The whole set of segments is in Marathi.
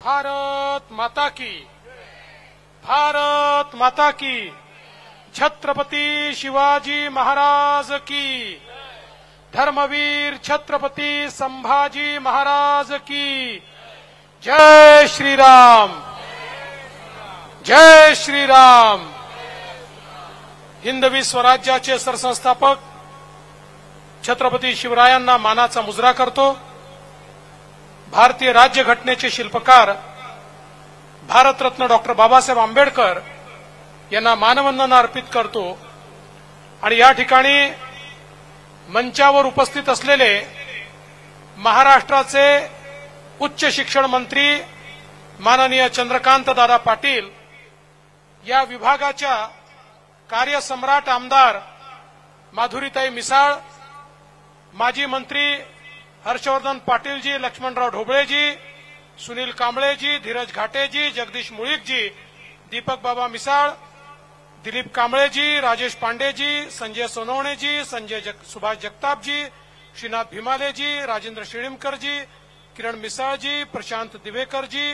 भारत माता की, भारत माता की, छत्रपती शिवाजी महाराज की, धर्मवीर छत्रपती संभाजी महाराज की, जय श्रीराम, जय श्रीराम। हिंदवी स्वराज्याचे सरसंस्थापक छत्रपती शिवरायांना मानाचा मुजरा करतो। भारतीय राज्यघटनेचे शिल्पकार भारतरत्न डॉक्टर बाबासाहेब आंबेडकर यांना मानवंदना अर्पित करतो। आणि या ठिकाणी मंचावर उपस्थित असलेले महाराष्ट्राचे उच्च शिक्षण मंत्री माननीय चंद्रकांत दादा पाटील, या विभागाच्या कार्यसम्राट आमदार माधुरीताई मिसाळ, माजी मंत्री हर्षवर्धन पाटीलजी, लक्ष्मणराव ढोबळेजी, सुनील कांबळेजी, धीरज घाटेजी, जगदीश मुळीकजी, दीपक बाबा मिसाळ, दिलीप कांबळेजी, राजेश पांडेजी, संजय सोनवणेजी, सुभाष जगतापजी, श्रीनाथ भीमालेजी, राजेंद्र शिळीमकरजी, किरण मिसाळजी, प्रशांत दिवेकरजी,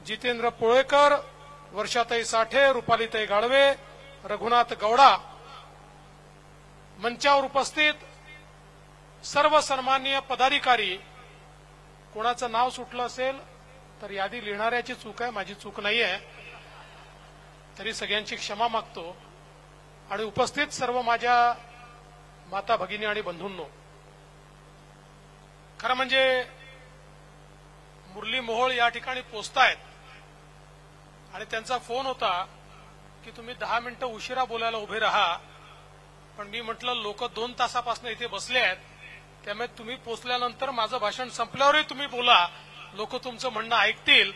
जितेंद्र पोळेकर, वर्षाताई साठे, रुपालीताई गाळवे, रघुनाथ गौडा, मंचावर उपस्थित सर्व सन्माननीय पदाधिकारी। कोणाचं नाव सुटलं असेल तर यादी लिहिणाऱ्याची चूक आहे, माझी चूक नाहीये, तरी सगळ्यांची क्षमा मागतो। आणि उपस्थित सर्व माझ्या माता भगिनी आणि बंधूंनो, खरं म्हणजे मुरली मोहोळ या ठिकाणी पोहोचतायत आणि त्यांचा फोन होता की तुम्ही 10 मिनिटं उशिरा बोलायला उभे राहा, पण मी म्हटलं लोक 2 तासापासून इथे बसले आहेत, त्यामुळे तुम्ही पोहोचल्यानंतर माझं भाषण संपल्यावरही तुम्ही बोला, लोक तुमचं म्हणणं ऐकतील,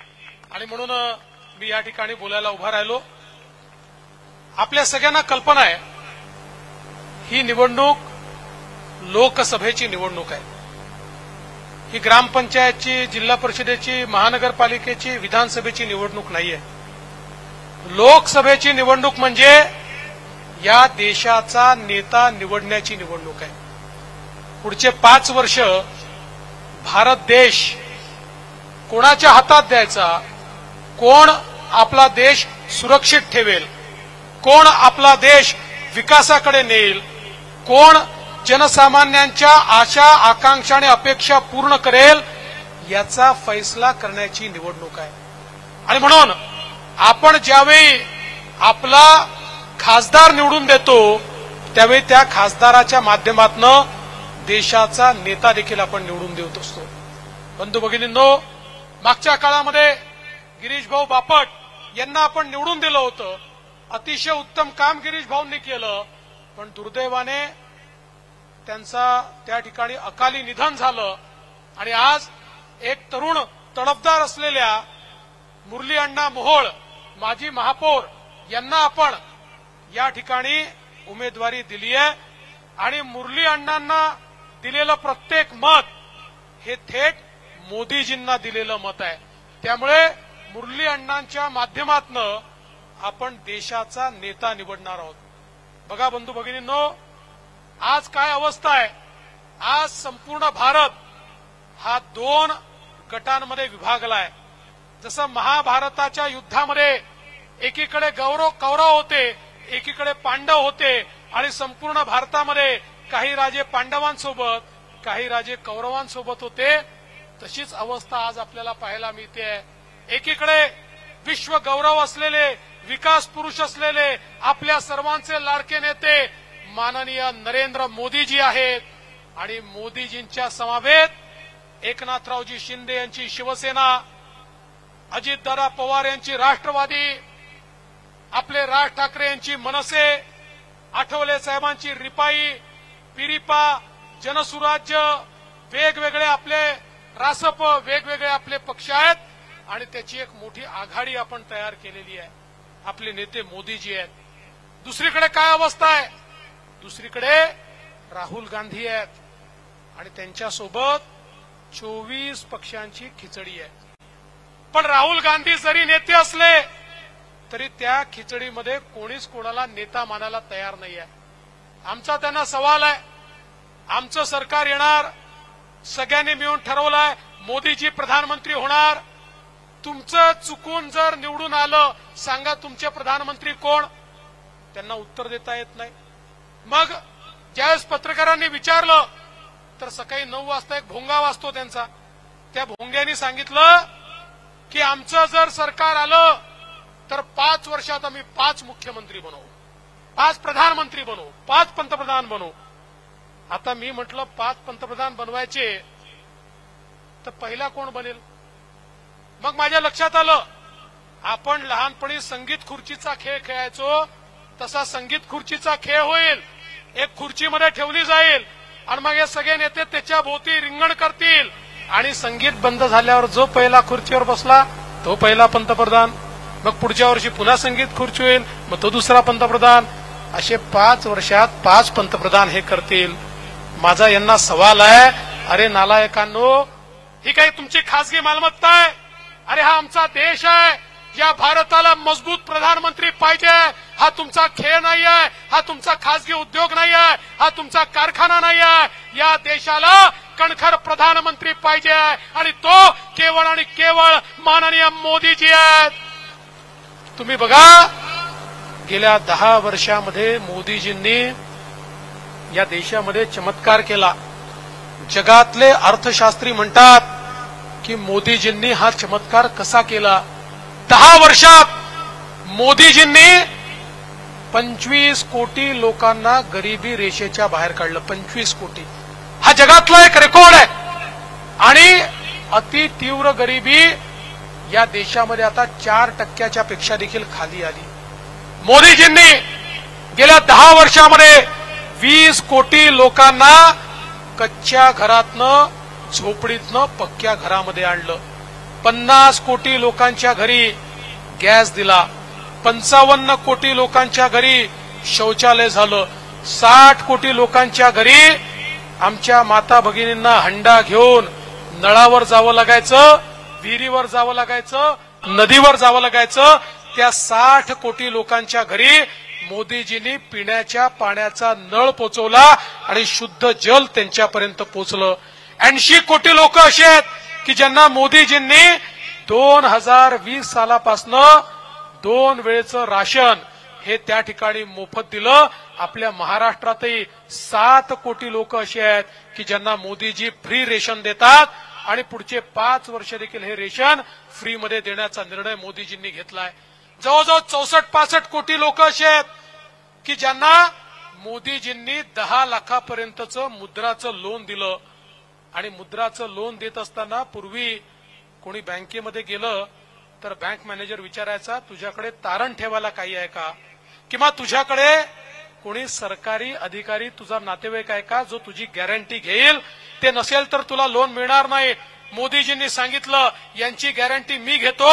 आणि म्हणून मी या ठिकाणी बोलायला उभा राहिलो। आपल्या सगळ्यांना कल्पना आहे ही निवडणूक लोकसभेची निवडणूक आहे। ही ग्रामपंचायतची, जिल्हा परिषदेची, महानगरपालिकेची, विधानसभेची निवडणूक नाहीये। लोकसभेची निवडणूक म्हणजे या देशाचा नेता निवडण्याची निवडणूक आहे। पुढचे 5 वर्ष भारत देश कोणाच्या हातात द्यायचा, कोण आपला देश सुरक्षित ठेवेल, कोण आपला देश विकासाकडे नेईल, कोण जनसामान्यांच्या आशा आकांक्षा आणि अपेक्षा पूर्ण करेल, याचा फैसला करण्याची निवडणूक आहे। आणि म्हणून आपण ज्यावेळी आपला खासदार निवडून देतो त्यावेळी त्या खासदाराच्या माध्यमातून देशाचा नेता देखील आपण निवडून देत असतो। बंधू भगिनींनो, मागच्या काळामध्ये गिरीश भाऊ बापट यांना आपण निवडून दिलं होतं, अतिशय उत्तम काम गिरीश भाऊंनी केलं, पण दुर्दैवाने त्यांचा त्या ठिकाणी अकाली निधन झालं। आणि आज एक तरुण तडफदार असलेल्या मुरली अण्णा मोहोळ, माजी महापौर, यांना आपण या ठिकाणी उमेदवारी दिली आहे। आणि मुरली अण्णांना दिलेलं प्रत्येक मत हे थेट मोदीजींना दिलेलं मत आहे। त्यामुळे मुरली अण्णांच्या माध्यमातून आपण देशाचा नेता निवडणार आहोत। बघा बंधू भगिनींनो, आज काय अवस्था आहे, आज संपूर्ण भारत हा 2 गटांमध्ये विभागला आहे। जसं महाभारताच्या युद्धामध्ये एकीकडे कौरव होते, एकीकडे पांडव होते, आणि संपूर्ण भारतामध्ये काही राजे पांडवांसोबत, काही राजे कौरवांसोबत होते, तशीच अवस्था आज आपल्याला पाहायला मिळते। एकीकडे विश्व गौरव असलेले, विकास पुरुष असलेले आपल्या सर्वांचे लाडके नेते माननीय नरेंद्र मोदीजी आहेत, आणि मोदीजींच्या समवेत एकनाथरावजी शिंदे यांची शिवसेना, अजितदादा पवार यांची राष्ट्रवादी, आपले राज ठाकरे यांची मनसे, आठवले साहेबांची रिपाई, पिरिपा, जनसुराज्य, वेगवेगळे आपले रासप, वेगवेगळे आपले पक्ष आहेत, आणि त्याची एक मोठी आघाडी आपण तयार केलेली आहे। आपले नेते मोदीजी आहेत। दुसरीकडे काय अवस्था आहे, दुसरीकडे राहुल गांधी आहेत, आणि त्यांच्यासोबत 24 पक्षांची खिचडी आहे। पण राहुल गांधी जरी नेते असले तरी त्या खिचडीमध्ये कोणीच कोणाला नेता मानायला तयार नाही आहे। आमचा त्यांना सवाल आहे, आमचं सरकार येणार, सगळ्यांनी मिळून ठरवलंय मोदीजी प्रधानमंत्री होणार, तुमचं चुकून जर निवडून आलं, सांगा तुमचे प्रधानमंत्री कोण? त्यांना उत्तर देता येत नाही. मग ज्यावेळेस पत्रकारांनी विचारलं तर सकाळी 9 वाजता एक भोंगा वाजतो त्यांचा. त्या भोंग्यानी सांगितलं की आमचं जर सरकार आलं तर 5 वर्षात आम्ही 5 मुख्यमंत्री बनवू, 5 प्रधानमंत्री बनवू, 5 पंतप्रधान बनवू. आता मी म्हटलं 5 पंतप्रधान बनवायचे तर पहिला कोण बनेल? मग माझ्या लक्षात आलं, आपण लहानपणी संगीत खुर्चीचा खेळ खेळायचो, तसा संगीत खुर्चीचा खेळ होईल. एक खुर्चीमध्ये ठेवली जाईल आणि मग हे सगळे नेते त्याच्या भोवती रिंगण करतील आणि संगीत बंद झाल्यावर जो पहिला खुर्चीवर बसला तो पहिला पंतप्रधान. मग पुढच्या वर्षी पुन्हा संगीत खुर्ची होईल, मग तो दुसरा पंतप्रधान. असे 5 वर्षात 5 पंतप्रधान हे करतील. माझा यांना सवाल आहे, अरे नालायकांनो, ही काही तुमची खासगी मालमत्ता आहे? अरे हा आमचा देश आहे. या भारताला मजबूत प्रधानमंत्री पाहिजे. हा तुमचा खेळ नाही आहे, हा तुमचा खासगी उद्योग नाही आहे, हा तुमचा कारखाना नाही आहे. या देशाला कणखर प्रधानमंत्री पाहिजे आणि तो केवळ आणि केवळ माननीय मोदीजी आहेत. तुम्ही बघा, गेल्या 10 वर्षामध्ये मोदीजींनी या देशामध्ये चमत्कार केला. जगातले अर्थशास्त्री म्हणतात की मोदीजींनी हा चमत्कार कसा केला. 10 वर्षात मोदीजींनी 25 कोटी लोकांना गरिबी रेषेच्या बाहेर काढलं. 25 कोटी हा जगातला एक रेकॉर्ड आहे. आणि अति तीव्र गरिबी या देशामध्ये आता 4% पेक्षा देखील खाली आली. मोदीजींनी गेल्या 10 वर्षामध्ये 20 कोटी लोकांना कच्च्या घरातनं, झोपडीतनं पक्क्या घरामध्ये आणलं. 50 कोटी लोकांच्या घरी गॅस दिला. 55 कोटी लोकांच्या घरी शौचालय झालं. 60 कोटी लोकांच्या घरी आमच्या माता भगिनींना हंडा घेऊन नळावर जावं लागायचं, विहिरीवर जावं लागायचं, नदीवर जावं लागायचं. त्या 60 कोटी लोकांच्या घरी मोदीजींनी पिण्याच्या पाण्याचा नळ पोचवला आणि शुद्ध जल त्यांच्यापर्यंत पोचलं. 80 कोटी लोक असे आहेत की ज्यांना मोदीजींनी 2020 सालापासनं 2 वेळेचं राशन हे त्या ठिकाणी मोफत दिलं. आपल्या महाराष्ट्रातही 7 कोटी लोक असे आहेत की ज्यांना मोदीजी फ्री रेशन देतात आणि पुढचे 5 वर्ष देखील हे रेशन फ्रीमध्ये देण्याचा निर्णय मोदीजींनी घेतलाय. जवळजवळ 64-65 कोटी लोक असे आहेत की ज्यांना मोदीजींनी 10 लाखापर्यंतचं मुद्राचं लोन दिलं. आणि मुद्राचं लोन देत असताना पूर्वी कोणी बँकेमध्ये गेलं तर बँक मॅनेजर विचारायचा, तुझ्याकडे तारण ठेवायला काही आहे का, किंवा तुझ्याकडे कोणी सरकारी अधिकारी तुझा नातेवाईक आहे का जो तुझी गॅरंटी घेईल. ते नसेल तर तुला लोन मिळणार नाही. मोदीजींनी सांगितलं, यांची गॅरंटी मी घेतो.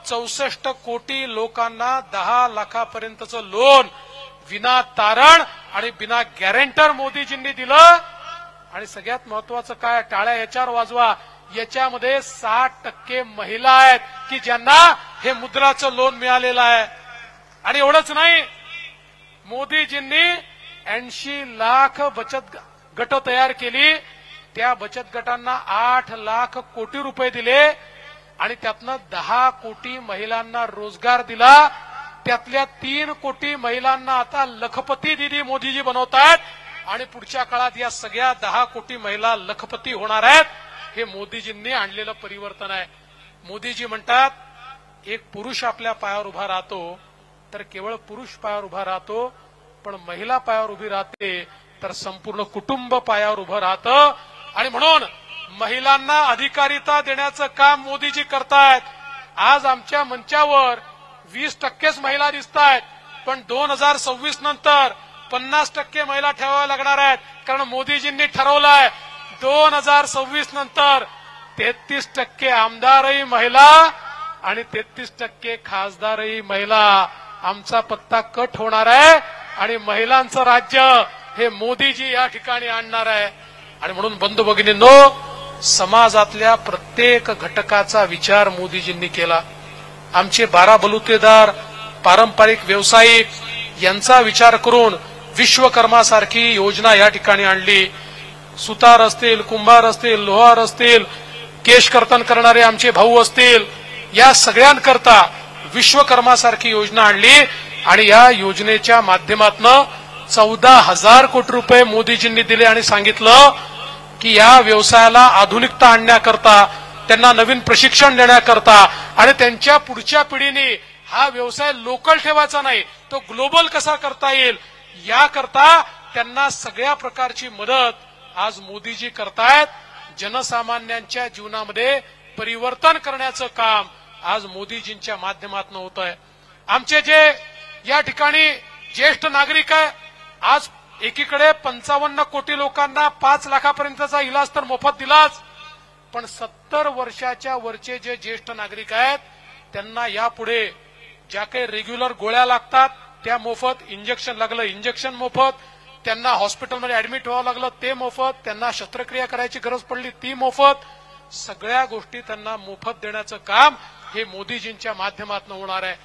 64 कोटी लोकांना 10 लाखापर्यंतचं लोन विना तारण आणि बिना गॅरंटर मोदीजींनी दिलं. आणि सगळ्यात महत्वाचं काय, टाळ्या याच्यावर वाजवा, याच्यामध्ये 60% महिला आहेत की ज्यांना हे मुद्राचं लोन मिळालेलं आहे. आणि एवढंच नाही, मोदीजींनी 80 लाख बचत गट तयार केली. त्या बचत गटांना 8 लाख कोटी रुपये दिले आणि त्यातनं 10 कोटी महिलांना रोजगार दिला. त्यातल्या 3 कोटी महिलांना आता लखपती दीदी मोदीजी बनवतायत आणि पुढच्या काळात या सगळ्या 10 कोटी महिला लखपती होणार आहेत. हे मोदीजींनी आणलेलं परिवर्तन आहे. मोदीजी म्हणतात, एक पुरुष आपल्या पायावर उभा राहतो तर केवळ पुरुष पायावर उभा राहतो, पण महिला पायावर उभी राहते तर संपूर्ण कुटुंब पायावर उभं राहतं. आणि म्हणून महिलांना अधिकारिता देण्याचं काम मोदीजी करतायत. आज आमच्या मंचावर 20%च महिला दिसत आहेत, पण 2026 नंतर 50% महिला ठेवाव्या लागणार आहेत. कारण मोदीजींनी ठरवलंय 2026 नंतर 33% आमदारही महिला आणि 33% खासदारही महिला. आमचा पत्ता कट होणार आहे आणि महिलांचं राज्य हे मोदीजी या ठिकाणी आणणार आहे. आणि म्हणून बंधू भगिनींनो, समाजातल्या प्रत्येक घटकाचा विचार मोदीजींनी केला. आमचे 12 बलुतेदार, पारंपरिक व्यावसायिक यांचा विचार करून विश्वकर्मासारखी योजना या ठिकाणी आणली. सुतार असतील, कुंभार असतील, लोहार असतील, केश कर्तन करणारे आमचे भाऊ असतील, या सगळ्यांकरता विश्वकर्मासारखी योजना आणली आणि या योजनेच्या माध्यमातून 14,000 कोटी रुपये मोदीजींनी दिले आणि सांगितलं की या व्यवसायाला आधुनिकता आणण्याकरता, त्यांना नवीन प्रशिक्षण देण्याकरता आणि त्यांच्या पुढच्या पिढीने हा व्यवसाय लोकल ठेवायचा नाही, तो ग्लोबल कसा करता येईल याकरता त्यांना सगळ्या प्रकारची मदत आज मोदीजी करतायत. जनसामान्यांच्या जीवनामध्ये परिवर्तन करण्याचं काम आज मोदीजींच्या माध्यमातून होत आहे. आमचे जे या ठिकाणी ज्येष्ठ नागरिक आहे, आज एकीकडे 55 कोटी लोकांना 5 लाखापर्यंतचा इलाज तर मोफत दिलाच, पण 70 वर्षाच्या वरचे जे ज्येष्ठ नागरिक आहेत त्यांना यापुढे ज्या काही रेग्युलर गोळ्या लागतात त्या मोफत, इंजेक्शन लागलं इंजेक्शन मोफत, त्यांना हॉस्पिटलमध्ये ऍडमिट व्हावं लागलं ते मोफत, त्यांना शस्त्रक्रिया करायची गरज पडली ती मोफत, सगळ्या गोष्टी त्यांना मोफत देण्याचं काम हे मोदीजींच्या माध्यमातून होणार आहे.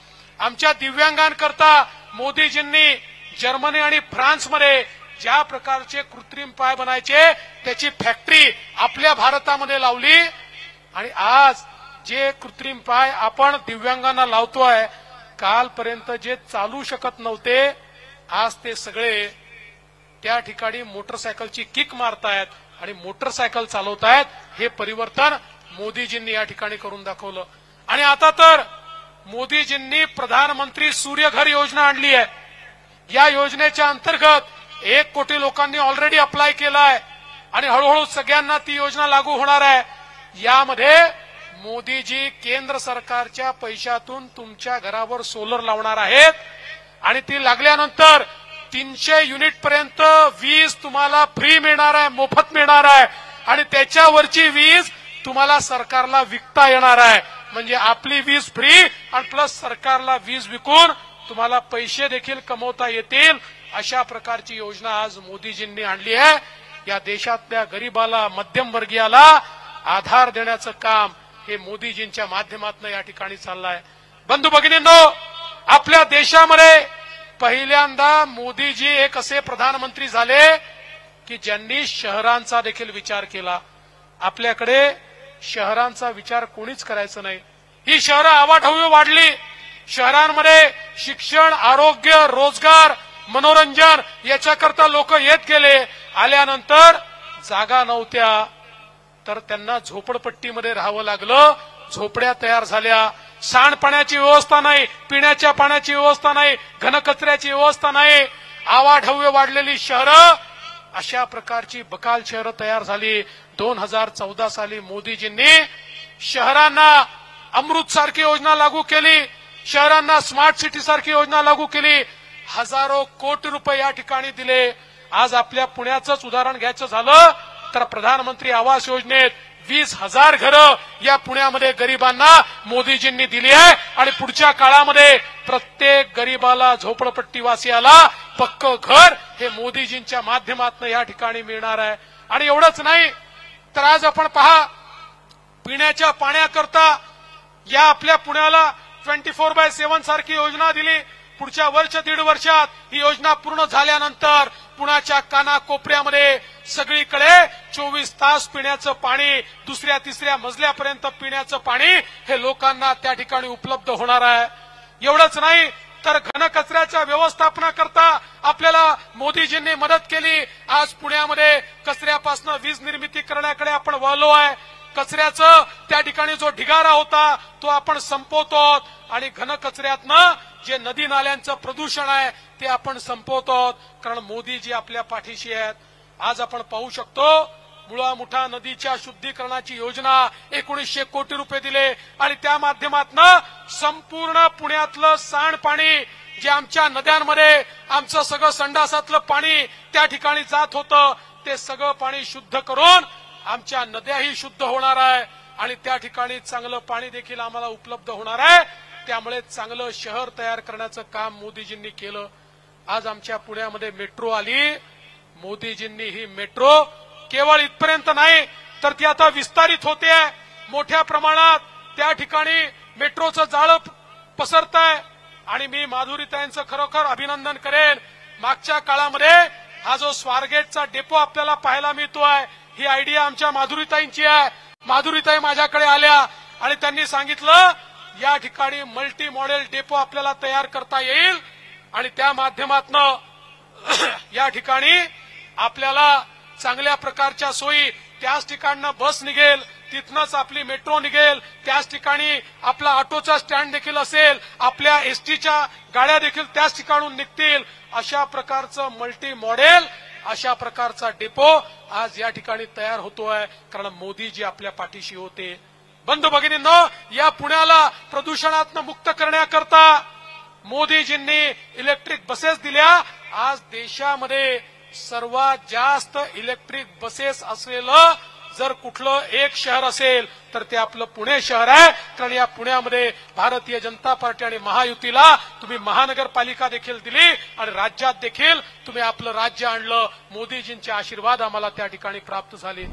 आमच्या दिव्यांगांकरता मोदीजींनी जर्मनी आणि फ्रान्समध्ये ज्या प्रकारचे कृत्रिम पाय बनायचे त्याची फॅक्टरी आपल्या भारतामध्ये लावली आणि आज जे कृत्रिम पाय आपण दिव्यांगांना लावतोय, कालपर्यंत जे चालू शकत नव्हते आज ते सगळे त्या ठिकाणी मोटरसायकलची किक मारतायत आणि मोटरसायकल चालवतायत. हे परिवर्तन मोदीजींनी या ठिकाणी करून दाखवलं. आणि आता तर मोदीजींनी प्रधानमंत्री सूर्यघर योजना आणली आहे. या योजनेच्या अंतर्गत 1 कोटी लोकांनी ऑलरेडी अप्लाय केला आहे आणि हळूहळू सगळ्यांना ती योजना लागू होणार आहे. यामध्ये मोदीजी केंद्र सरकारच्या पैशातून तुमच्या घरावर सोलर लावणार आहेत आणि ती लागल्यानंतर 300 युनिट पर्यंत वीज तुम्हाला फ्री मिळणार आहे, मोफत मिळणार आहे आणि त्याच्यावरची वीज तुम्हाला सरकारला विकता येणार आहे. म्हणजे आपली वीज फ्री आणि प्लस सरकारला वीज विकून तुम्हाला पैसे देखील कमवता येतील. अशा प्रकारची योजना आज मोदीजींनी आणली आहे. या देशातल्या गरीबाला, मध्यमवर्गीयाला आधार देण्याचं काम हे मोदीजींच्या माध्यमातून या ठिकाणी चाललं आहे. बंधू भगिनींनो, आपल्या देशामध्ये पहिल्यांदा मोदीजी एक असे प्रधानमंत्री झाले की ज्यांनी शहरांचा देखील विचार केला. आपल्याकडे शहरांचा विचार कोणीच करायचं नाही. ही शहरं आवाढव्य वाढली. शहरांमध्ये शिक्षण, आरोग्य, रोजगार, मनोरंजन याच्याकरता लोक येत गेले. आल्यानंतर जागा नव्हत्या तर त्यांना झोपडपट्टीमध्ये राहावं लागलं. झोपड्या तयार झाल्या. सांडपाण्याची व्यवस्था नाही, पिण्याच्या पाण्याची व्यवस्था नाही, घनकचऱ्याची व्यवस्था नाही. आवाढव्य वाढलेली शहरं, अशा प्रकारची बकाल शहरं तयार झाली. 2014 साली मोदीजींनी शहरांना अमृत सारखी योजना लागू केली. शहरांना स्मार्ट सिटी सारखी योजना लागू केली. हजारो कोटी रुपये या ठिकाणी दिले. आज आपल्या पुण्याचंच उदाहरण घ्यायचं झालं तर प्रधानमंत्री आवास योजनेत 20,000 घरं या पुण्यामध्ये गरिबांना मोदीजींनी दिली आहे आणि पुढच्या काळामध्ये प्रत्येक गरिबाला, झोपडपट्टीवासियाला पक्कं घर हे मोदीजींच्या माध्यमातून या ठिकाणी मिळणार आहे. आणि एवढंच नाही तर आज आपण पहा, पिण्याच्या पाण्याकरता या आपल्या पुण्याला 24/7 सारखी योजना दिली. पुढच्या वर्ष 1.5 वर्षात ही योजना पूर्ण झाल्यानंतर पुण्याच्या कानाकोपऱ्यामध्ये सगळीकडे 24 तास पिण्याचं पाणी, 2ऱ्या-3ऱ्या मजल्यापर्यंत पिण्याचं पाणी हे लोकांना त्या ठिकाणी उपलब्ध होणार आहे. एवढंच नाही तर घनकचऱ्याच्या व्यवस्थापनाकरता आपल्याला मोदीजींनी मदत केली. आज पुण्यामध्ये कचऱ्यापासून वीज निर्मिती करण्याकडे आपण वळलो आहे. कचऱ्याचं त्या ठिकाणी जो ढिगारा होता तो आपण संपवतो आणि घनकचऱ्यातनं जे नदी नाल्यांचं प्रदूषण आहे ते आपण संपवतो, कारण मोदीजी आपल्या पाठीशी आहेत. आज आपण पाहू शकतो मुळा-मुठा नदीच्या शुद्धीकरणाची योजना 1900 कोटी रुपये दिले आणि त्या माध्यमातून संपूर्ण पुण्यातलं सांडपाणी जे आमच्या नद्यांमध्ये आमचं सगळं संडासातलं पाणी त्या ठिकाणी जात होतं ते सगळं पाणी शुद्ध करून आमच्या नद्याही शुद्ध होणार आहे आणि त्या ठिकाणी चांगलं पाणी देखील आम्हाला उपलब्ध होणार आहे. त्यामुळे चांगलं शहर तयार करण्याचं काम मोदीजींनी केलं. आज आमच्या पुण्यामध्ये मेट्रो आली. मोदीजींनी ही मेट्रो केवळ इथपर्यंत नाही तर ती आता विस्तारित होते आहे. मोठ्या प्रमाणात त्या ठिकाणी मेट्रोचं जाळं पसरत आहे आणि मी माधुरीताईंचं खरोखर अभिनंदन करेन. मागच्या काळामध्ये हा जो स्वारगेटचा डेपो आपल्याला पाहायला मिळतोय ही आयडिया आमच्या माधुरीताईंची आहे. माधुरीताई माझ्याकडे आल्या आणि त्यांनी सांगितलं या ठिकाणी मल्टी मॉडेल डेपो आपल्याला तयार करता येईल आणि त्या माध्यमातून या ठिकाणी आपल्याला चांगल्या प्रकारच्या सोयी, त्याच ठिकाणनं बस निघेल, तिथनंच आपली मेट्रो निघेल, त्याच ठिकाणी आपला ऑटोचा स्टँड देखील असेल, आपल्या एसटीच्या गाड्या देखील त्याच ठिकाणून निघतील. अशा प्रकारचं मल्टी मॉडेल, अशा प्रकारचा डेपो आज या ठिकाणी तयार होतोय, कारण मोदीजी आपल्या पाठीशी होते. बंधू भगिनींनो, या पुण्याला प्रदूषणातनं मुक्त करण्याकरता मोदीजींनी इलेक्ट्रिक बसेस दिल्या. आज देशामध्ये सर्वात जास्त इलेक्ट्रिक बसेस असलेलं जर कुठलं एक शहर असेल तर ते आपलं पुणे शहर आहे. कारण या पुण्यामध्ये भारतीय जनता पार्टी आणि महायुतीला तुम्ही महानगरपालिका देखील दिली आणि राज्यात देखील तुम्ही आपलं राज्य आणलं. मोदीजींचे आशीर्वाद आम्हाला त्या ठिकाणी प्राप्त झाले.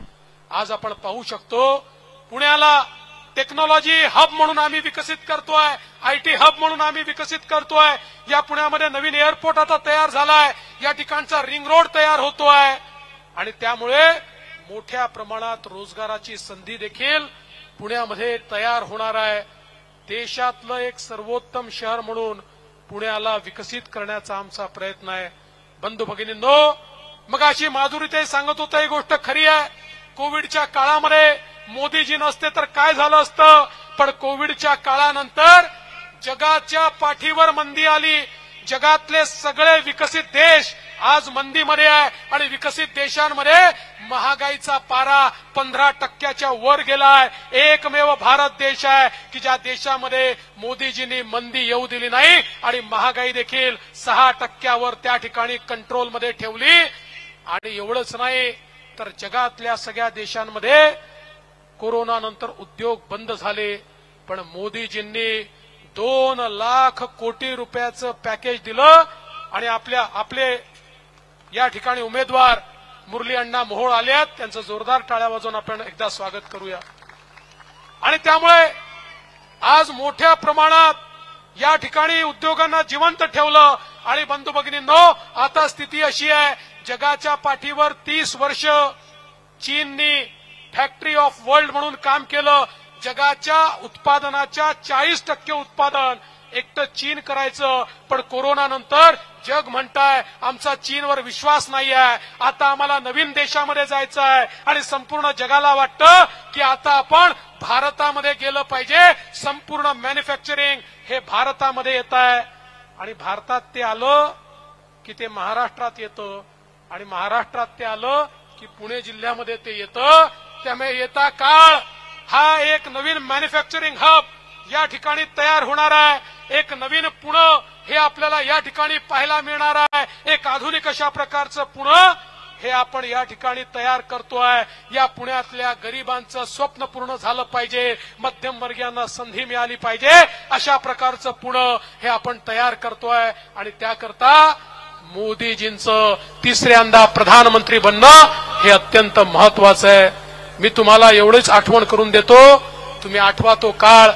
आज आपण पाहू शकतो पुण्याला टेक्नॉलॉजी हब म्हणून आम्ही विकसित करतोय, आयटी हब म्हणून आम्ही विकसित करतोय. या पुण्यामध्ये नवीन एअरपोर्ट आता तयार झालाय, या ठिकाणचा रिंग रोड तयार होतोय आणि त्यामुळे मोठ्या प्रमाणात रोजगाराची संधी देखील पुण्यामध्ये तयार होणार आहे. देशातलं एक सर्वोत्तम शहर म्हणून पुण्याला विकसित करण्याचा आमचा प्रयत्न आहे. बंधू भगिनींनो, मग अशी माधुरीताई सांगत होता, ही गोष्ट खरी आहे. कोविडच्या काळामध्ये मोदीजी नसते तर काय झालं असतं, पण कोविडच्या काळानंतर जगाच्या पाठीवर मंदी आली. जगातले सगळे विकसित देश आज मंदीमध्ये आहे आणि विकसित देशांमध्ये महागाईचा पारा 15% वर गेलाय. एकमेव भारत देश आहे की ज्या देशामध्ये मोदीजींनी मंदी येऊ दिली नाही आणि महागाई देखील 6% त्या ठिकाणी कंट्रोलमध्ये ठेवली. आणि एवढंच नाही तर जगातल्या सगळ्या देशांमध्ये कोरोनानंतर उद्योग बंद झाले, पण मोदीजींनी 2 लाख कोटी रुपयाचं पॅकेज दिलं आणि आपले या ठिकाणी उमेदवार मुरली अण्णा मोहोळ आलेत. त्यांचं जोरदार टाळ्या वाजवून आपण एकदा स्वागत करूया. आणि त्यामुळे आज मोठ्या प्रमाणात या ठिकाणी उद्योगांना जिवंत ठेवलं. आणि बंधू भगिनींनो, आता स्थिती अशी आहे, जगाच्या पाठीवर 30 वर्ष चीननी फॅक्टरी ऑफ वर्ल्ड म्हणून काम केलं. जगाच्या उत्पादनाच्या 40% उत्पादन एकटं चीन करायचं, पण कोरोनानंतर जग म्हणताय आमचा चीनवर विश्वास नाही आहे, आता आम्हाला नवीन देशामध्ये जायचं आहे आणि संपूर्ण जगाला वाटतं की आता आपण भारतामध्ये गेलं पाहिजे. संपूर्ण मॅन्युफॅक्चरिंग हे भारतामध्ये येत आहे आणि भारतात ते आलं की ते महाराष्ट्रात येतं आणि महाराष्ट्रात ते आलं की पुणे जिल्ह्यामध्ये ते येतं. त्यामुळे येता काळ हा एक नवीन मॅन्युफॅक्चरिंग हब या ठिकाणी तयार होणार आहे. एक नवीन पुणे हे आपल्याला या ठिकाणी पाहायला मिळणार आहे. एक आधुनिक अशा प्रकारचं पुणे हे आपण या ठिकाणी तयार करतोय. या पुण्यातल्या गरिबांचं स्वप्न पूर्ण झालं पाहिजे, मध्यमवर्गीयांना संधी मिळाली पाहिजे, अशा प्रकारचं पुणे हे आपण तयार करतोय. आणि त्याकरता मोदीजींचं तिसऱ्यांदा प्रधानमंत्री बनणं हे अत्यंत महत्वाचं आहे. मी तुम्हाला एवढीच आठवण करून देतो, तुम्ही आठवा तो काळ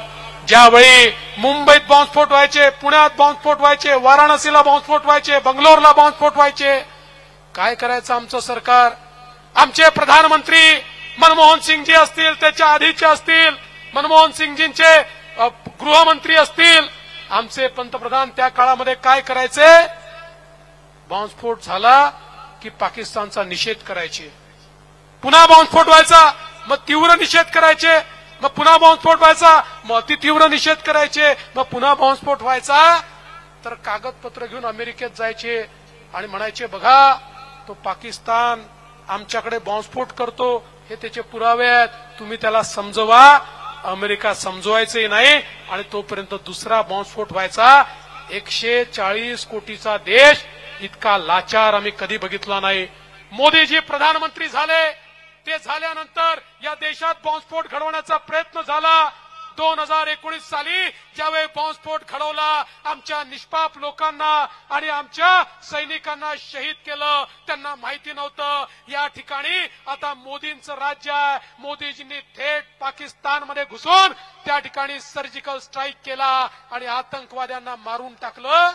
ज्यावेळी मुंबईत बॉम्बस्फोट व्हायचे, पुण्यात बॉम्बस्फोट व्हायचे, वाराणसीला बॉम्बस्फोट व्हायचे, बंगलोरला बॉम्बस्फोट व्हायचे. काय करायचं आमचं सरकार? आमचे प्रधानमंत्री मनमोहन सिंगजी असतील, त्याच्या आधीचे असतील, मनमोहन सिंगजींचे गृहमंत्री असतील, आमचे पंतप्रधान त्या काळामध्ये काय करायचे? बॉम्बस्फोट झाला की पाकिस्तानचा निषेध करायचे. पुन्हा बॉम्बस्फोट व्हायचा, मग तीव्र निषेध करायचे. मग पुन्हा बॉम्बस्फोट व्हायचा, मग अति तीव्र निषेध करायचे. मग पुन्हा बॉम्बस्फोट व्हायचा तर कागदपत्र घेऊन अमेरिकेत जायचे आणि म्हणायचे, बघा तो पाकिस्तान आमच्याकडे बॉम्बस्फोट करतो, हे त्याचे पुरावे आहेत, तुम्ही त्याला समजवा. अमेरिका समजवायचंही नाही आणि तोपर्यंत दुसरा बॉम्बस्फोट व्हायचा. 140 कोटीचा देश इतका लाचार आम्ही कधी बघितला नाही. मोदीजी प्रधानमंत्री झाले, ते झाल्यानंतर या देशात बॉम्बस्फोट घडवण्याचा प्रयत्न झाला. 2019 साली ज्यावेळी बॉम्बस्फोट घडवला, आमच्या निष्पाप लोकांना आणि आमच्या सैनिकांना शहीद केलं. त्यांना माहिती नव्हतं या ठिकाणी आता मोदींचं राज्य आहे. मोदीजींनी थेट पाकिस्तानमध्ये घुसून त्या ठिकाणी सर्जिकल स्ट्राईक केला आणि आतंकवाद्यांना मारून टाकलं.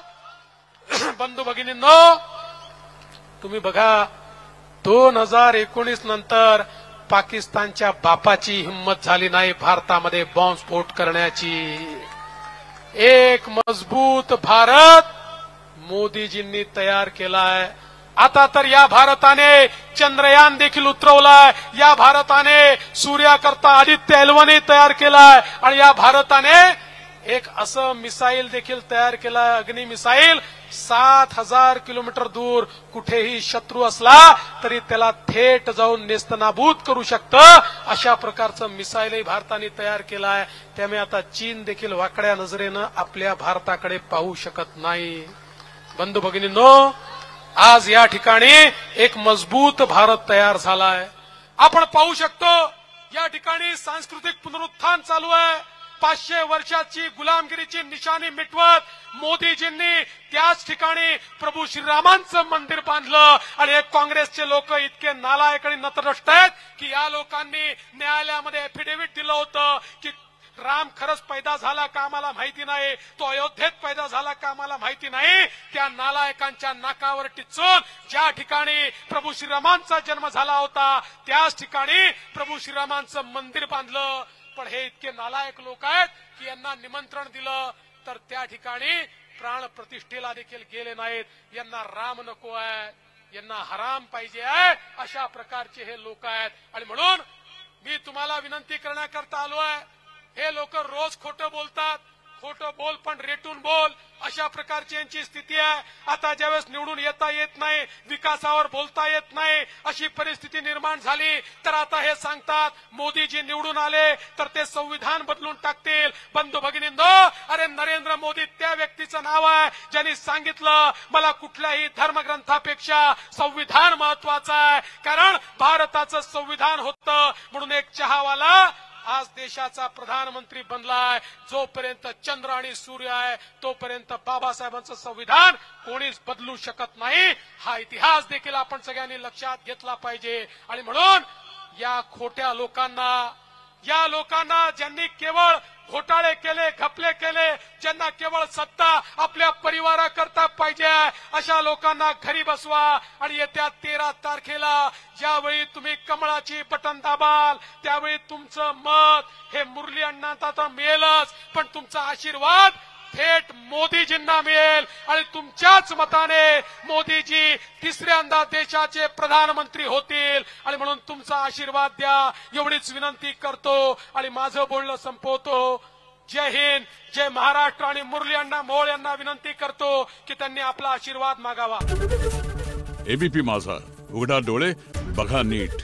बंधू भगिनींनो, तुम्ही बघा 2019 नंतर पाकिस्तानच्या बापाची हिंमत झाली नाही भारतामध्ये बॉम्बस्फोट करण्याची. एक मजबूत भारत मोदीजींनी तयार केलाय। आता तर या भारताने चंद्रयान देखील उतरवलाय, या भारताने सूर्याकरता आदित्य एल1 तयार केलाय आणि या भारताने एक असं मिसाईल देखील तयार केलाय, अग्नि मिसाईल। 7,000 किलोमीटर दूर कुठेही शत्रू असला तरी त्याला थेट जाऊन नेस्तनाबूत करू शकतं, अशा प्रकारचं मिसाईलही भारताने तयार केलाय। त्यामुळे आता चीन देखील वाकड्या नजरेनं आपल्या भारताकडे पाहू शकत नाही। बंधू भगिनींनो, आज या ठिकाणी एक मजबूत भारत तयार झालाय। आपण पाहू शकतो या ठिकाणी सांस्कृतिक पुनरुत्थान चालू आहे। 500 वर्षाची गुलामगिरीची निशाणी मिटवत मोदीजींनी त्याच ठिकाणी प्रभू श्रीरामांचं मंदिर बांधलं आणि हे काँग्रेसचे लोक इतके नालायक आणि नतद्रष्ट आहेत की या लोकांनी न्यायालयामध्ये एफिडेव्हिट दिलं होतं की राम खरंच पैदा झाला का आम्हाला माहिती नाही, तो अयोध्येत पैदा झाला का आम्हाला माहिती नाही। त्या नालायकांच्या नाकावर टिचून ज्या ठिकाणी प्रभू श्रीरामांचा जन्म झाला होता त्याच ठिकाणी प्रभू श्रीरामांचं मंदिर बांधलं। पण हे इतके नालायक लोक आहेत की यांना निमंत्रण दिलं तर त्या ठिकाणी प्राण प्रतिष्ठेला देखील गेले नाहीत। यांना राम नको आहे, यांना हराम पाहिजे आहे, अशा प्रकारचे हे लोक आहेत। आणि म्हणून मी तुम्हाला विनंती करण्याकरता आलो आहे, हे लोक रोज खोटं बोलतात, खोटं बोल पण रेटून बोल, अशा प्रकारची यांची स्थिती आहे। आता ज्यावेळेस निवडून येता येत नाही, विकासावर बोलता येत नाही, अशी परिस्थिती निर्माण झाली तर आता हे सांगतात मोदीजी निवडून आले तर ते संविधान बदलून टाकतील। बंधू भगिनींनो, अरे नरेंद्र मोदी त्या व्यक्तीचं नाव आहे ज्यांनी सांगितलं मला कुठल्याही धर्मग्रंथापेक्षा संविधान महत्वाचं आहे, कारण भारताचं संविधान होतं म्हणून एक चहावाला आज देशाचा प्रधानमंत्री बनलाय। जोपर्यंत चंद्र आणि सूर्य आहे तोपर्यंत बाबासाहेबांचं संविधान कोणीच बदलू शकत नाही, हा इतिहास देखील आपण सगळ्यांनी लक्षात घेतला पाहिजे। आणि म्हणून या खोट्या लोकांना, या लोकांना ज्यांनी केवळ घोटाळे केले, घपले केले, ज्यांना केवळ सत्ता आपल्या परिवाराकरता पाहिजे, अशा लोकांना घरी बसवा आणि येत्या 13 तारखेला ज्यावेळी तुम्ही कमळाची बटन दाबाल त्यावेळी तुमचं मत हे मुरली अण्णांना तर मिळेलच, पण तुमचा आशीर्वाद थेट मोदीजींना मिळेल आणि तुमच्याच मताने मोदीजी तिसऱ्यांदा देशाचे प्रधानमंत्री होतील। आणि म्हणून तुमचा आशीर्वाद द्या एवढीच विनंती करतो आणि माझं बोलणं संपवतो। जय हिंद, जय महाराष्ट्र। आणि मुरली अण्णा मोहोळ यांना विनंती करतो की त्यांनी आपला आशीर्वाद मागावा। एबीपी माझा, उघडा डोळे बघा नीट।